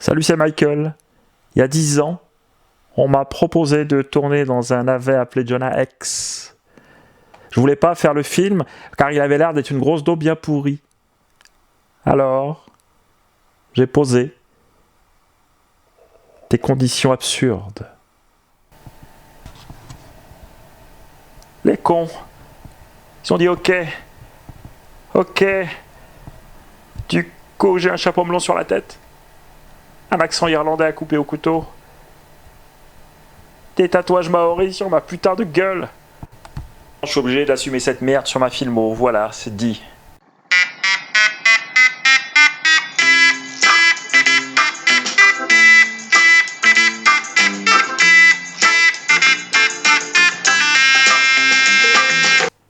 Salut, c'est Michael. Il y a 10 ans, on m'a proposé de tourner dans un navet appelé Jonah X. Je voulais pas faire le film car il avait l'air d'être une grosse daube bien pourrie. Alors, j'ai posé des conditions absurdes. Les cons, ils ont dit ok. Du coup, j'ai un chapeau melon sur la tête, un accent irlandais à couper au couteau, des tatouages maoris sur ma putain de gueule. Je suis obligé d'assumer cette merde sur ma filmo, voilà, c'est dit.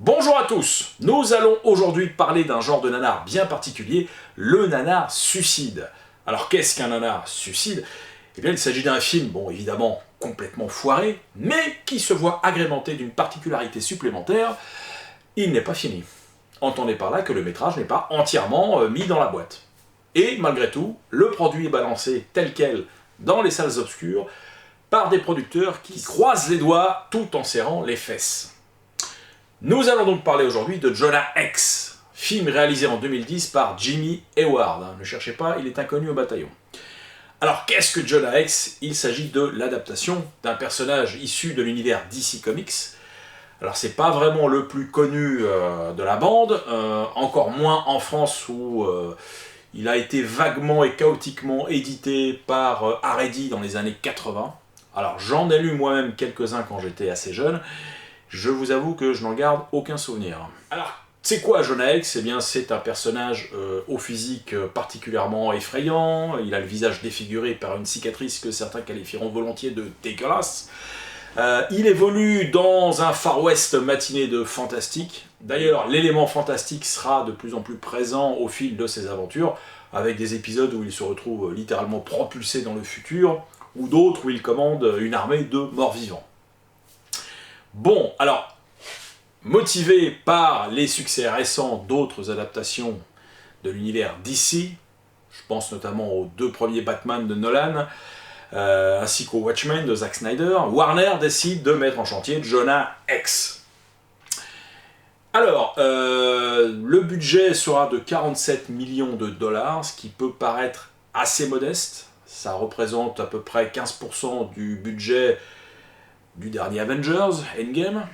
Bonjour à tous, nous allons aujourd'hui parler d'un genre de nanar bien particulier, le nanar suicide. Alors qu'est-ce qu'un nanar suicide? Eh bien il s'agit d'un film, bon évidemment complètement foiré, mais qui se voit agrémenté d'une particularité supplémentaire, il n'est pas fini. Entendez par là que le métrage n'est pas entièrement mis dans la boîte. Et malgré tout, le produit est balancé tel quel dans les salles obscures par des producteurs qui croisent les doigts tout en serrant les fesses. Nous allons donc parler aujourd'hui de Jonah X, film réalisé en 2010 par Jimmy Hayward. Ne cherchez pas, il est inconnu au bataillon. Alors qu'est-ce que Jonah X? Il s'agit de l'adaptation d'un personnage issu de l'univers DC Comics. Alors c'est pas vraiment le plus connu de la bande, encore moins en France où il a été vaguement et chaotiquement édité par Haredi dans les années 80. Alors j'en ai lu moi-même quelques-uns quand j'étais assez jeune. Je vous avoue que je n'en garde aucun souvenir. Alors, c'est quoi Jonah X? Eh bien, c'est un personnage au physique particulièrement effrayant. Il a le visage défiguré par une cicatrice que certains qualifieront volontiers de dégueulasse. Il évolue dans un Far West matiné de fantastique. D'ailleurs, l'élément fantastique sera de plus en plus présent au fil de ses aventures, avec des épisodes où il se retrouve littéralement propulsé dans le futur, ou d'autres où il commande une armée de morts-vivants. Bon, alors, motivé par les succès récents d'autres adaptations de l'univers DC, je pense notamment aux deux premiers Batman de Nolan, ainsi qu'au Watchmen de Zack Snyder, Warner décide de mettre en chantier Jonah X. Alors, le budget sera de 47 millions de dollars, ce qui peut paraître assez modeste. Ça représente à peu près 15% du budget du dernier Avengers, Endgame.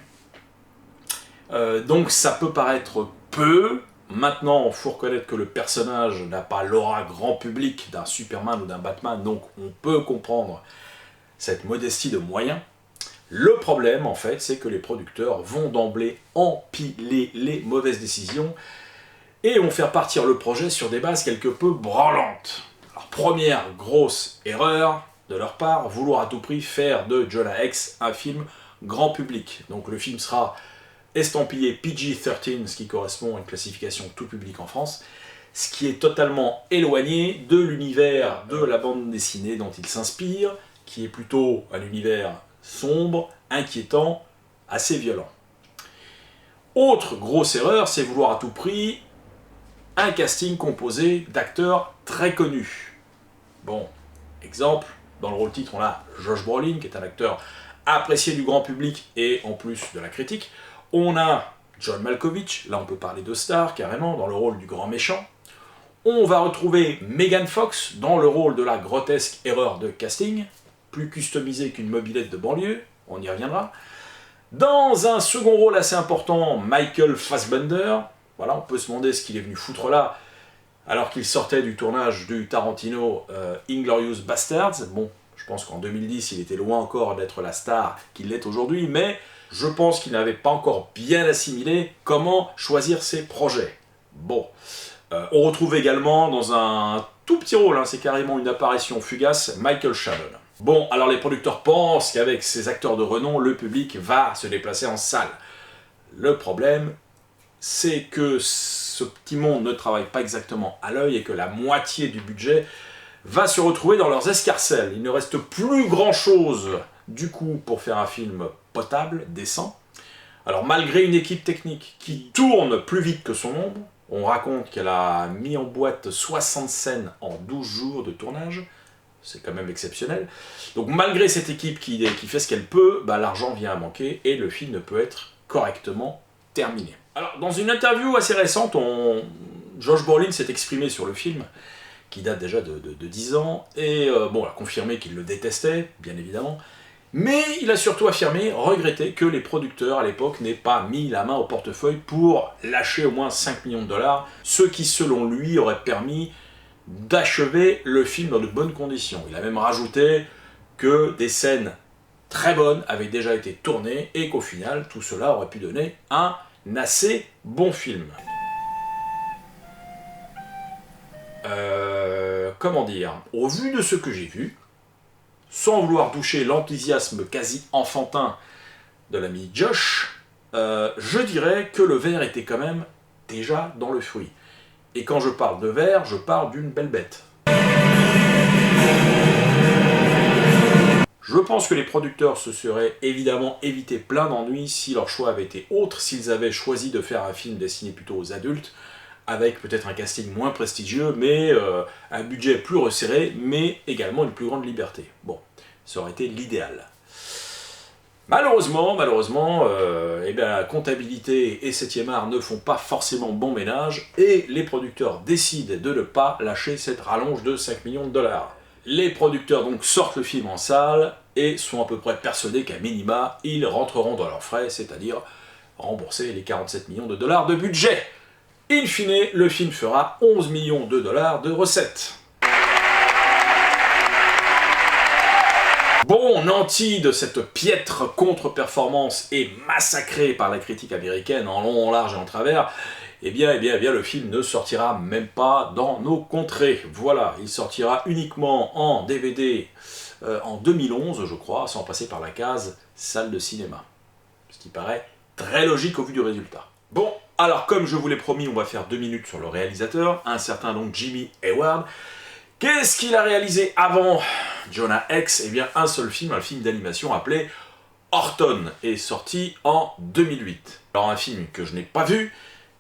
Donc ça peut paraître peu. Maintenant, il faut reconnaître que le personnage n'a pas l'aura grand public d'un Superman ou d'un Batman, donc on peut comprendre cette modestie de moyens. Le problème, en fait, c'est que les producteurs vont d'emblée empiler les mauvaises décisions et vont faire partir le projet sur des bases quelque peu branlantes. Alors, première grosse erreur de leur part, vouloir à tout prix faire de Jonah X un film grand public. Donc le film sera estampillé PG-13, ce qui correspond à une classification tout public en France, ce qui est totalement éloigné de l'univers de la bande dessinée dont il s'inspire, qui est plutôt un univers sombre, inquiétant, assez violent. Autre grosse erreur, c'est vouloir à tout prix un casting composé d'acteurs très connus. Bon, exemple, dans le rôle titre, on a Josh Brolin, qui est un acteur apprécié du grand public et en plus de la critique. On a John Malkovich, là on peut parler de star carrément, dans le rôle du grand méchant. On va retrouver Megan Fox dans le rôle de la grotesque erreur de casting, plus customisée qu'une mobilette de banlieue, on y reviendra. Dans un second rôle assez important, Michael Fassbender. Voilà, on peut se demander ce qu'il est venu foutre là, alors qu'il sortait du tournage du Tarantino Inglourious Basterds. Bon, je pense qu'en 2010, il était loin encore d'être la star qu'il est aujourd'hui, mais je pense qu'il n'avait pas encore bien assimilé comment choisir ses projets. Bon, on retrouve également dans un tout petit rôle, c'est carrément une apparition fugace, Michael Shannon. Bon, alors les producteurs pensent qu'avec ces acteurs de renom, le public va se déplacer en salle. Le problème, c'est que ce petit monde ne travaille pas exactement à l'œil et que la moitié du budget va se retrouver dans leurs escarcelles. Il ne reste plus grand-chose du coup pour faire un film potable, décent. Alors malgré une équipe technique qui tourne plus vite que son ombre, on raconte qu'elle a mis en boîte 60 scènes en 12 jours de tournage, c'est quand même exceptionnel. Donc malgré cette équipe qui fait ce qu'elle peut, bah, l'argent vient à manquer et le film ne peut être correctement terminé. Alors dans une interview assez récente, Josh Brolin s'est exprimé sur le film, qui date déjà de 10 ans, et bon, a confirmé qu'il le détestait, bien évidemment, mais il a surtout affirmé, regretté, que les producteurs à l'époque n'aient pas mis la main au portefeuille pour lâcher au moins 5 millions de dollars, ce qui selon lui aurait permis d'achever le film dans de bonnes conditions. Il a même rajouté que des scènes très bonnes avaient déjà été tournées et qu'au final, tout cela aurait pu donner un assez bon film. Comment dire, au vu de ce que j'ai vu, sans vouloir doucher l'enthousiasme quasi enfantin de l'ami Josh, je dirais que le verre était quand même déjà dans le fruit. Et quand je parle de verre, je parle d'une belle bête. Je pense que les producteurs se seraient évidemment évité plein d'ennuis si leur choix avait été autre, s'ils avaient choisi de faire un film destiné plutôt aux adultes, avec peut-être un casting moins prestigieux, mais un budget plus resserré, mais également une plus grande liberté. Bon, ça aurait été l'idéal. Malheureusement, eh bien, comptabilité et 7e art ne font pas forcément bon ménage, et les producteurs décident de ne pas lâcher cette rallonge de 5 millions de dollars. Les producteurs donc sortent le film en salle, et sont à peu près persuadés qu'à minima, ils rentreront dans leurs frais, c'est-à-dire rembourser les 47 millions de dollars de budget. In fine, le film fera 11 millions de dollars de recettes. Bon, nanti de cette piètre contre-performance et massacré par la critique américaine en long, en large et en travers, eh bien, le film ne sortira même pas dans nos contrées. Voilà, il sortira uniquement en DVD en 2011, je crois, sans passer par la case salle de cinéma. Ce qui paraît très logique au vu du résultat. Bon, alors comme je vous l'ai promis, on va faire 2 minutes sur le réalisateur, un certain donc Jimmy Hayward. Qu'est-ce qu'il a réalisé avant Jonah Hex? Eh bien, un seul film, un film d'animation appelé Horton, est sorti en 2008. Alors un film que je n'ai pas vu,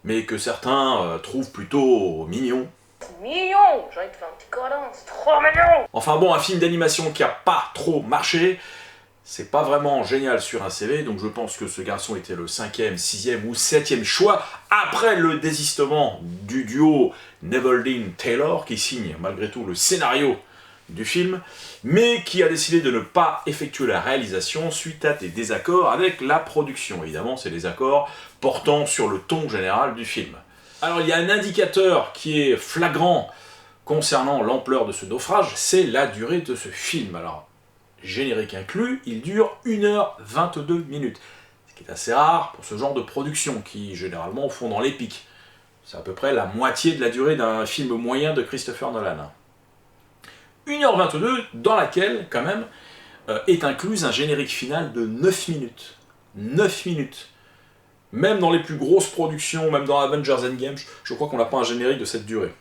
mais que certains trouvent plutôt mignon. Mignon, j'ai envie de faire un petit câlin, c'est trop mignon. Enfin bon, un film d'animation qui a pas trop marché, c'est pas vraiment génial sur un CV, donc je pense que ce garçon était le 5e, 6e ou 7e choix, après le désistement du duo Neveldine-Taylor, qui signe malgré tout le scénario du film, mais qui a décidé de ne pas effectuer la réalisation suite à des désaccords avec la production. Évidemment, c'est des accords portant sur le ton général du film. Alors il y a un indicateur qui est flagrant concernant l'ampleur de ce naufrage, c'est la durée de ce film. Alors, générique inclus, il dure 1h22 minutes, ce qui est assez rare pour ce genre de production qui généralement font dans l'épique. C'est à peu près la moitié de la durée d'un film moyen de Christopher Nolan. 1h22 dans laquelle, quand même, est incluse un générique final de 9 minutes. 9 minutes. Même dans les plus grosses productions, même dans Avengers Endgame, je crois qu'on n'a pas un générique de cette durée.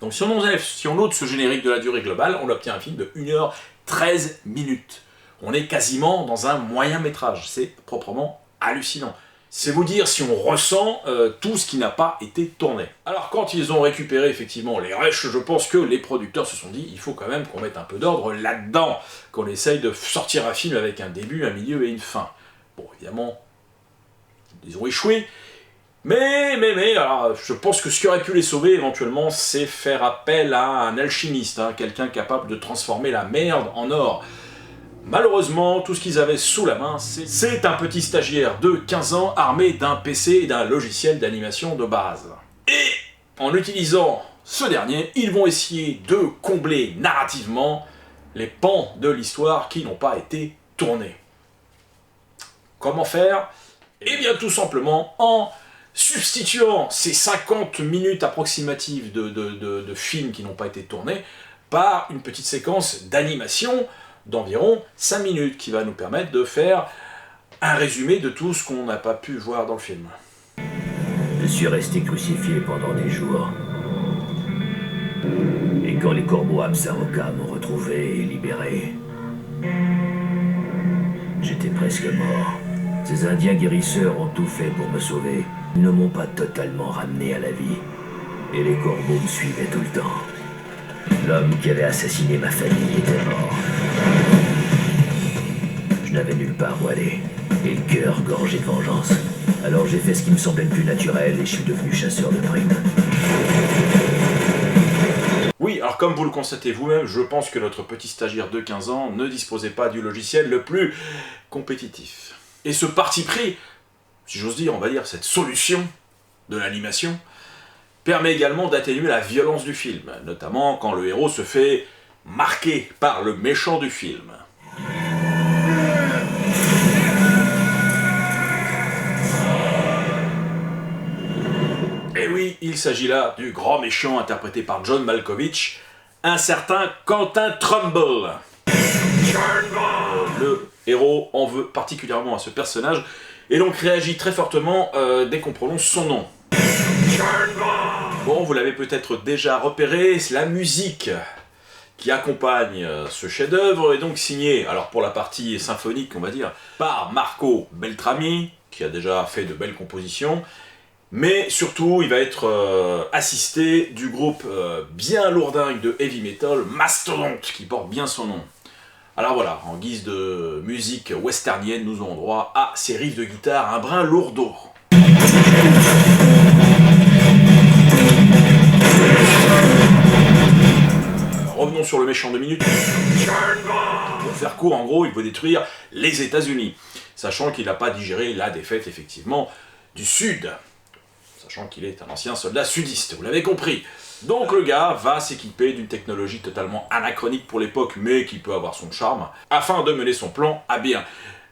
Donc si on ôte ce générique de la durée globale, on obtient un film de 1h13 minutes. On est quasiment dans un moyen métrage. C'est proprement hallucinant. C'est vous dire si on ressent tout ce qui n'a pas été tourné. Alors quand ils ont récupéré effectivement les rushs, je pense que les producteurs se sont dit il faut quand même qu'on mette un peu d'ordre là-dedans, qu'on essaye de sortir un film avec un début, un milieu et une fin. Bon, évidemment, ils ont échoué, mais, alors, je pense que ce qui aurait pu les sauver éventuellement, c'est faire appel à un alchimiste, hein, quelqu'un capable de transformer la merde en or. Malheureusement, tout ce qu'ils avaient sous la main, c'est un petit stagiaire de 15 ans armé d'un PC et d'un logiciel d'animation de base. Et en utilisant ce dernier, ils vont essayer de combler narrativement les pans de l'histoire qui n'ont pas été tournés. Comment faire? Eh bien tout simplement en substituant ces 50 minutes approximatives de films qui n'ont pas été tournés par une petite séquence d'animation d'environ 5 minutes qui va nous permettre de faire un résumé de tout ce qu'on n'a pas pu voir dans le film. Je suis resté crucifié pendant des jours. Et quand les corbeaux Absaroka m'ont retrouvé et libéré, j'étais presque mort. Ces Indiens guérisseurs ont tout fait pour me sauver. Ils ne m'ont pas totalement ramené à la vie. Et les corbeaux me suivaient tout le temps. L'homme qui avait assassiné ma famille était mort. Je n'avais nulle part où aller, et le cœur gorgé de vengeance. Alors j'ai fait ce qui me semblait le plus naturel et je suis devenu chasseur de primes. Oui, alors comme vous le constatez vous-même, je pense que notre petit stagiaire de 15 ans ne disposait pas du logiciel le plus compétitif. Et ce parti pris, si j'ose dire, on va dire, cette solution de l'animation, permet également d'atténuer la violence du film, notamment quand le héros se fait marquer par le méchant du film. Et oui, il s'agit là du grand méchant interprété par John Malkovich, un certain Quentin Trumbull. Le héros en veut particulièrement à ce personnage, et donc réagit très fortement dès qu'on prononce son nom. Bon, vous l'avez peut-être déjà repéré, c'est la musique qui accompagne ce chef-d'œuvre est donc signée, alors pour la partie symphonique on va dire, par Marco Beltrami, qui a déjà fait de belles compositions, mais surtout il va être assisté du groupe bien lourdingue de heavy metal, Mastodonte, qui porte bien son nom. Alors voilà, en guise de musique westernienne, nous aurons droit à ces riffs de guitare un brin lourdeau. Revenons sur le méchant de minutes. Pour faire court, en gros, il veut détruire les États-Unis, sachant qu'il n'a pas digéré la défaite, effectivement, du Sud. Sachant qu'il est un ancien soldat sudiste, vous l'avez compris. Donc le gars va s'équiper d'une technologie totalement anachronique pour l'époque, mais qui peut avoir son charme, afin de mener son plan à bien.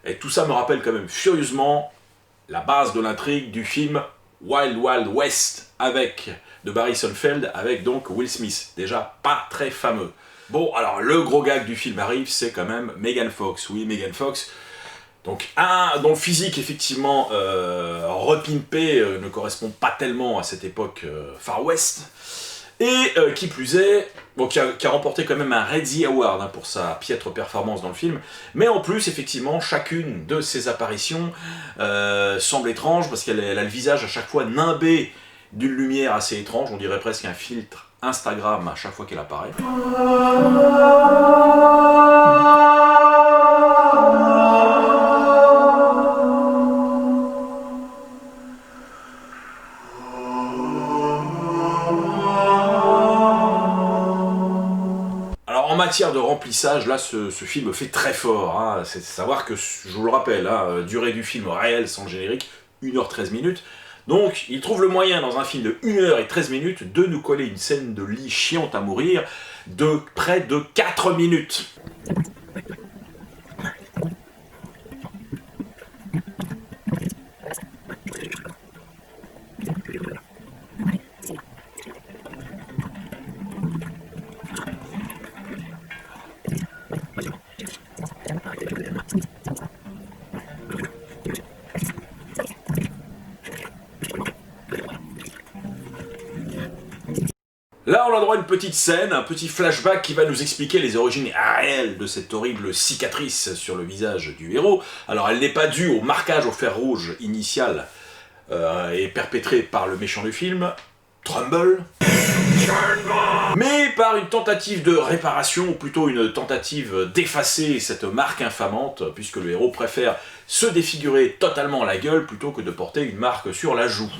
Et tout ça me rappelle quand même furieusement la base de l'intrigue du film Wild Wild West de Barry Sonnenfeld, avec donc Will Smith, déjà pas très fameux. Bon, alors le gros gag du film arrive, c'est quand même Megan Fox. Oui, Megan Fox, donc dont le physique effectivement repimpé ne correspond pas tellement à cette époque Far West, et qui plus est, bon, qui a remporté quand même un Razzie Award pour sa piètre performance dans le film, mais en plus effectivement chacune de ses apparitions semble étrange, parce qu'elle a le visage à chaque fois nimbé d'une lumière assez étrange, on dirait presque un filtre Instagram à chaque fois qu'elle apparaît. Alors en matière de remplissage, là ce film fait très fort, hein. C'est savoir que, je vous le rappelle, hein, durée du film réel sans le générique, 1h13 minutes. Donc, il trouve le moyen, dans un film de 1h13 minutes, de nous coller une scène de lit chiante à mourir de près de 4 minutes. Là, on a droit à une petite scène, un petit flashback qui va nous expliquer les origines réelles de cette horrible cicatrice sur le visage du héros. Alors, elle n'est pas due au marquage au fer rouge initial et perpétré par le méchant du film, Trumbull, mais par une tentative de réparation, ou plutôt une tentative d'effacer cette marque infamante, puisque le héros préfère se défigurer totalement la gueule plutôt que de porter une marque sur la joue.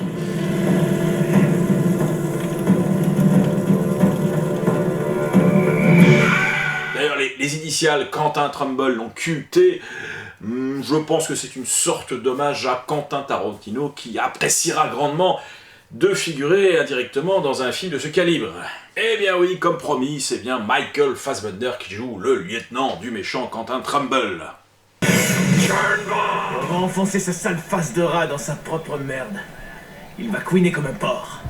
D'ailleurs, les initiales Quentin Trumbull, donc QT, je pense que c'est une sorte d'hommage à Quentin Tarantino, qui appréciera grandement de figurer indirectement dans un film de ce calibre. Eh bien oui, comme promis, c'est bien Michael Fassbender qui joue le lieutenant du méchant Quentin Trumbull. On va enfoncer sa sale face de rat dans sa propre merde. Il va couiner comme un porc.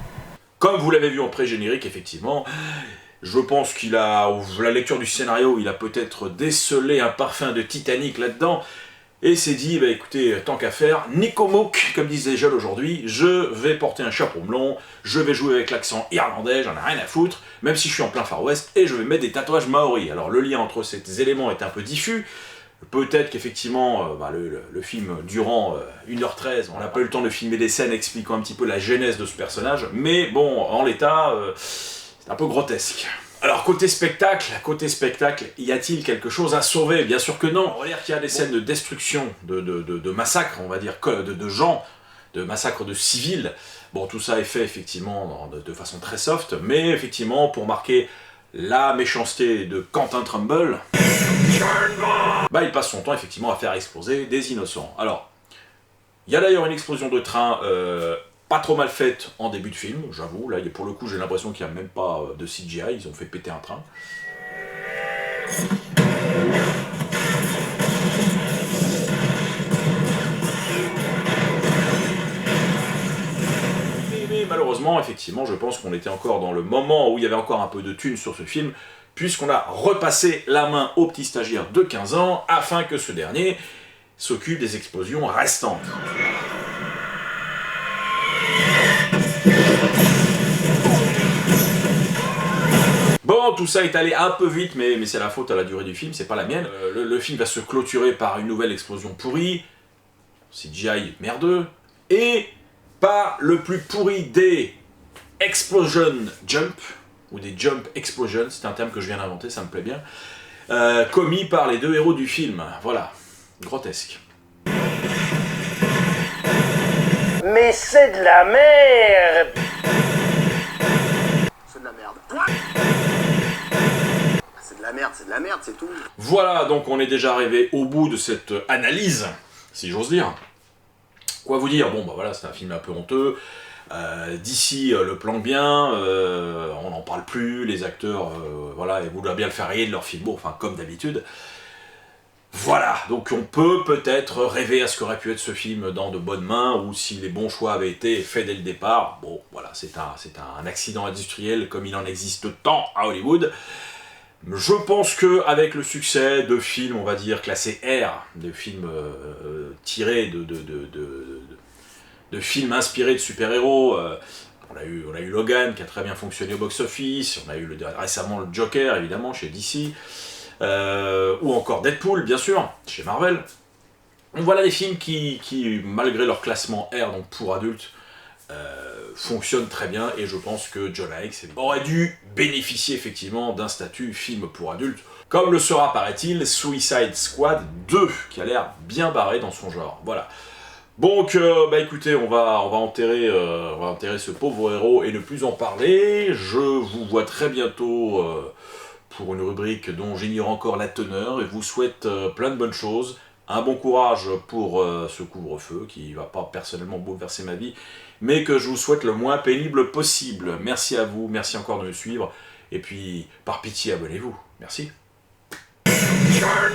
Comme vous l'avez vu en pré-générique, effectivement, je pense qu'il a, à la lecture du scénario, il a peut-être décelé un parfum de Titanic là-dedans, et s'est dit, bah écoutez, tant qu'à faire, Nico Mook, comme disent les jeunes aujourd'hui, je vais porter un chapeau melon, je vais jouer avec l'accent irlandais, j'en ai rien à foutre, même si je suis en plein Far West, et je vais mettre des tatouages maoris. Alors le lien entre ces éléments est un peu diffus, peut-être qu'effectivement, le film durant 1h13, on n'a pas eu le temps de filmer des scènes expliquant un petit peu la genèse de ce personnage, mais bon, en l'état, c'est un peu grotesque. Alors côté spectacle, y a-t-il quelque chose à sauver? Bien sûr que non. On va dire qu'il y a des scènes de destruction, de massacre, on va dire, de gens, de massacre de civils. Bon, tout ça est fait effectivement de façon très soft, mais effectivement pour marquer la méchanceté de Quentin Trumbull, bah il passe son temps effectivement à faire exploser des innocents. Alors, il y a d'ailleurs une explosion de train pas trop mal faite en début de film, j'avoue. Là, pour le coup, j'ai l'impression qu'il n'y a même pas de CGI, ils ont fait péter un train. Mais malheureusement, effectivement, je pense qu'on était encore dans le moment où il y avait encore un peu de thunes sur ce film, puisqu'on a repassé la main au petit stagiaire de 15 ans, afin que ce dernier s'occupe des explosions restantes. Bon, tout ça est allé un peu vite, mais c'est la faute à la durée du film, c'est pas la mienne. Le film va se clôturer par une nouvelle explosion pourrie, CGI merdeux, et par le plus pourri des explosion jump, ou des jump explosions, c'est un terme que je viens d'inventer, ça me plaît bien, commis par les deux héros du film. Voilà, grotesque. Mais c'est de la merde! C'est de la merde. C'est de la merde, c'est tout. Voilà, donc on est déjà arrivé au bout de cette analyse, si j'ose dire. Quoi vous dire? Bon, bah voilà, c'est un film un peu honteux. D'ici le plan bien, on n'en parle plus, les acteurs, voilà, ils voulaient bien le faire rayer de leur film, bon, enfin, comme d'habitude. Voilà, donc on peut peut-être rêver à ce qu'aurait pu être ce film dans de bonnes mains, ou si les bons choix avaient été faits dès le départ. Bon, voilà, c'est un accident industriel comme il en existe tant à Hollywood. Je pense que avec le succès de films, on va dire, classés R, de films tirés de films inspirés de super-héros, on a eu Logan qui a très bien fonctionné au box-office, on a eu récemment le Joker, évidemment, chez DC, ou encore Deadpool, bien sûr, chez Marvel. Donc voilà des films qui malgré leur classement R, donc pour adultes, fonctionnent très bien, et je pense que Jonah Hex aurait dû bénéficier effectivement d'un statut film pour adultes, comme le sera, paraît-il, Suicide Squad 2, qui a l'air bien barré dans son genre. Voilà. Donc, bah écoutez, on va enterrer ce pauvre héros et ne plus en parler. Je vous vois très bientôt pour une rubrique dont j'ignore encore la teneur, et vous souhaite plein de bonnes choses. Un bon courage pour ce couvre-feu qui va pas personnellement bouleverser ma vie, mais que je vous souhaite le moins pénible possible. Merci à vous, merci encore de me suivre, et puis par pitié abonnez-vous. Merci. Burn,